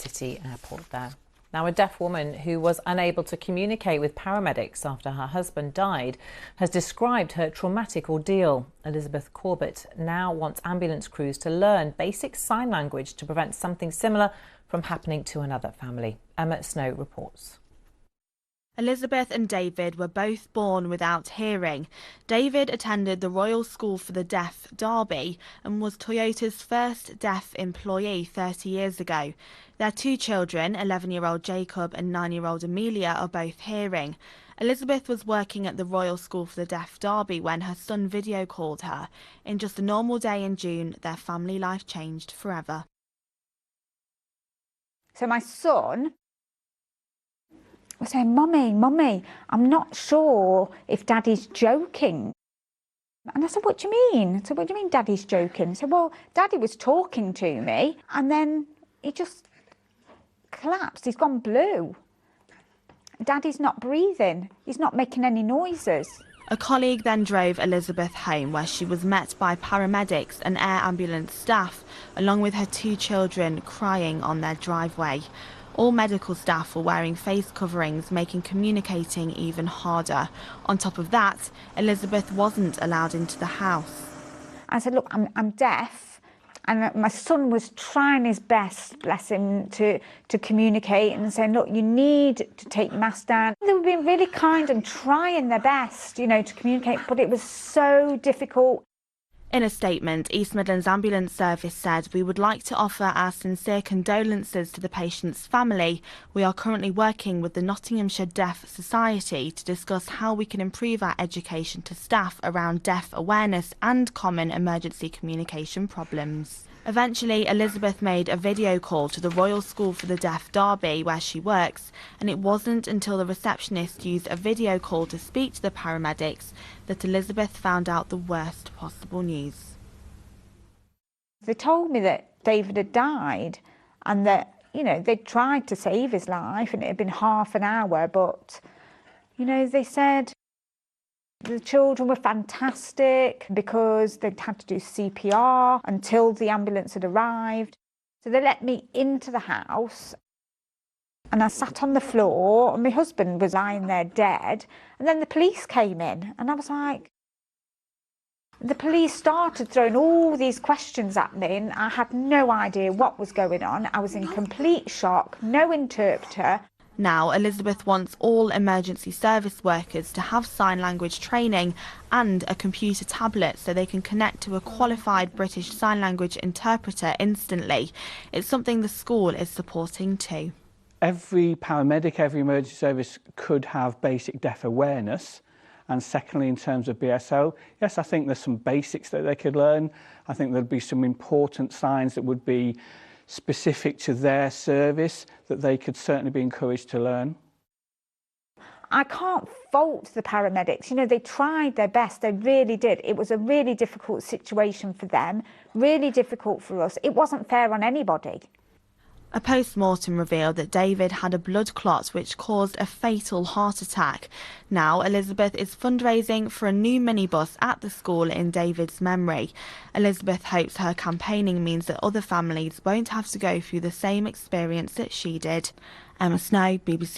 city airport there. Now, a deaf woman who was unable to communicate with paramedics after her husband died has described her traumatic ordeal. Elizabeth Corbett now wants ambulance crews to learn basic sign language to prevent something similar from happening to another family. Emma Snow reports. Elizabeth and David were both born without hearing. David attended the Royal School for the Deaf, Derby, and was Toyota's first deaf employee 30 years ago. Their two children, 11-year-old Jacob and 9-year-old Amelia, are both hearing. Elizabeth was working at the Royal School for the Deaf, Derby, when her son video called her. In just a normal day in June, their family life changed forever. So my son was saying, Mummy, I'm not sure if Daddy's joking. And I said, what do you mean? I said, what do you mean Daddy's joking? He said, well, Daddy was talking to me and then he just collapsed. He's gone blue. Daddy's not breathing. He's not making any noises. A colleague then drove Elizabeth home, where she was met by paramedics and air ambulance staff, along with her two children crying on their driveway. All medical staff were wearing face coverings, making communicating even harder. On top of that, Elizabeth wasn't allowed into the house. I said, look, I'm deaf, and my son was trying his best, bless him, to communicate and saying, look, you need to take your mask down. They were being really kind and trying their best, you know, to communicate, but it was so difficult. In a statement, East Midlands Ambulance Service said, we would like to offer our sincere condolences to the patient's family. We are currently working with the Nottinghamshire Deaf Society to discuss how we can improve our education to staff around deaf awareness and common emergency communication problems. Eventually, Elizabeth made a video call to the Royal School for the Deaf, Derby, where she works, and it wasn't until the receptionist used a video call to speak to the paramedics that Elizabeth found out the worst possible news. They told me that David had died and that, you know, they'd tried to save his life and it had been half an hour, but, you know, they said the children were fantastic because they'd had to do CPR until the ambulance had arrived. So they let me into the house and I sat on the floor and my husband was lying there dead, and then the police came in and I was like, the police started throwing all these questions at me and I had no idea what was going on. I was in complete shock, no interpreter. Now, Elizabeth wants all emergency service workers to have sign language training and a computer tablet so they can connect to a qualified British Sign Language interpreter instantly. It's something the school is supporting too. Every paramedic, every emergency service could have basic deaf awareness. And secondly, in terms of BSO, yes, I think there's some basics that they could learn. I think there'd be some important signs that would be specific to their service that they could certainly be encouraged to learn. I can't fault the paramedics. You know, they tried their best, they really did. It was a really difficult situation for them, really difficult for us. It wasn't fair on anybody. A post-mortem revealed that David had a blood clot which caused a fatal heart attack. Now, Elizabeth is fundraising for a new minibus at the school in David's memory. Elizabeth hopes her campaigning means that other families won't have to go through the same experience that she did. Emma Snow, BBC.